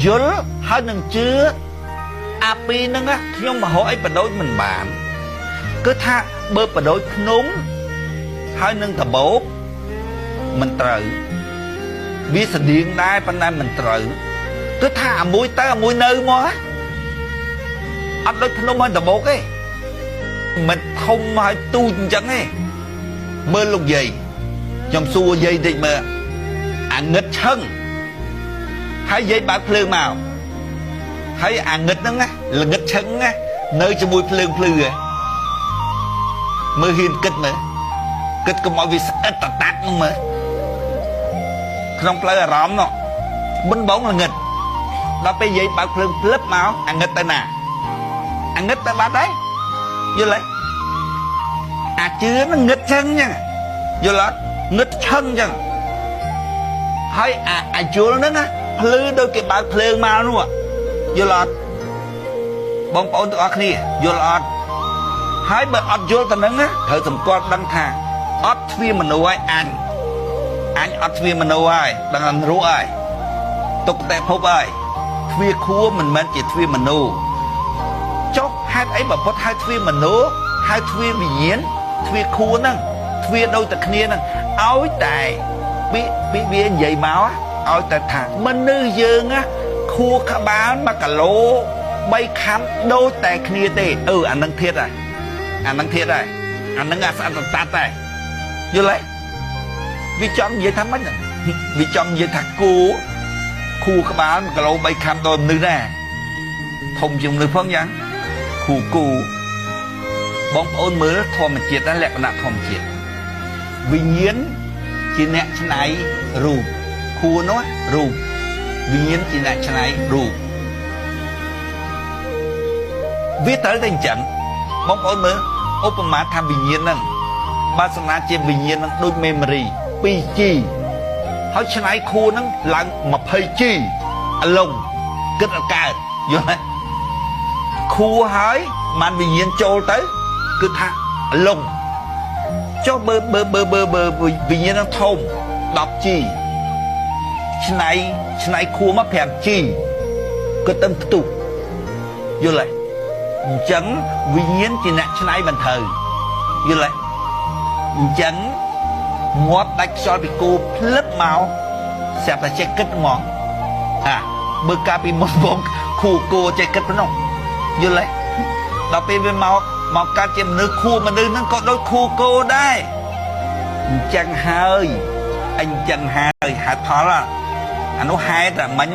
យល់ហើយនឹងជឿអាពីរហ្នឹងខ្ញុំមហោអីបដូចមិនបានគឺថាបើបដូចភ្នំហើយនឹងដបោកមិនត្រូវវាស្តៀងដែរប៉ុន្តែមិនត្រូវគឺថាអាមួយទៅអាមួយនៅមកអត់ដូចភ្នំហើយដបោកទេមិនធំហើយទូចអញ្ចឹងទេមើលលោកយាយខ្ញុំសួរយាយតិចមើលអាងឹតឆឹងហើយយាយបើកភ្លើងមកហើយអាងឹតហ្នឹងល្ងឹតឆឹងនៅជាមួយភ្លើងភ្លឺហ៎មើលហ៊ានគិតមើលគិតកុំឲ្យវាស្អិតតតាក់ហ្នឹងមើលក្នុងផ្លូវអារម្មណ៍នោះមុនបងល្ងឹតដល់ពេលយាយបើកភ្លើងភ្លឹបមកអាងឹតទៅណាអាងឹតទៅបាត់ហើយយល់ទេអាជឿនឹងងឹតឆឹងអញ្ចឹងយល់អត់ងឹតឆឹងអញ្ចឹងហើយអាយល់ហ្នឹងភ្លឺដូចគេបើកភ្លើងមកនោះយល់អត់បងប្អូនទាំងអស់គ្នាយល់អត់ហើយបើអត់យល់ទៅហ្នឹងត្រូវសម្គាល់ដឹងថាអត់ទ្វាមនុស្សហើយអញអត់ទ្វាមនុស្សហើយដឹងអនរੂហើយទុកតែភពហើយទ្វាខួរមិនមែនជាទ្វាមនុស្សចុះហេតុអីបើពុតហៅទ្វាមនុស្សហៅទ្វាវិញ្ញាណទ្វាខួរហ្នឹងទ្វាដូចតែគ្នាហ្នឹងឲ្យតែវានិយាយមកឲ្យតែថាមនុស្សយើងខួរក្បាល1គីឡូ3ខាំដូចតែគ្នាទេអាហ្នឹងធៀបហើយអាហ្នឹងធៀបហើយអាហ្នឹងស្អាតតាត់ហើយយល់ទេវាចង់និយាយថាម៉េចវាចង់និយាយថាខួរក្បាល1គីឡូ3ខាំដូចមនុស្សដែរធំជាងមនុស្សផងយ៉ាងគូបងប្អូនមើលធម្មជាតិលក្ខណៈធម្មជាតិវិញ្ញាណជាអ្នកច្នៃរូបខួរនោះរូបវិញ្ញាណជាអ្នកច្នៃរូបវាត្រូវតែអញ្ចឹងបងប្អូនមើលឧបមាថាវិញ្ញាណហ្នឹងបាសនាជាវិញ្ញាណហ្នឹងដូច memory 2G ហើយច្នៃខួរហ្នឹងឡើង 20G អាឡុងគិតអត់កើតយល់ទេខួរហើយបានវិញ្ញាណចូលទៅគឺថាលងចុះបើវិញ្ញាណនឹងធំ 10G ឆ្នៃខួរមក 5G គឺទៅផ្ទុះយល់ទេអញ្ចឹងវិញ្ញាណជាអ្នកឆ្នៃមិនត្រូវយល់ទេអញ្ចឹងងាប់ដាច់ខ្យល់ពីគូភ្លឹបមកស្រាប់តែចេះគិតហ្មងបើកាលពីមុនបងខួរគោចេះគិតប៉ុណ្ណោះយល់ទេដល់ពេលវាមកកាត់ជាមនុស្សខួរមនុស្សហ្នឹងក៏ដូចខួរគោដែរអញ្ចឹងហើយអញ្ចឹងហើយហេតុផលអានោះហេតុតែមិញ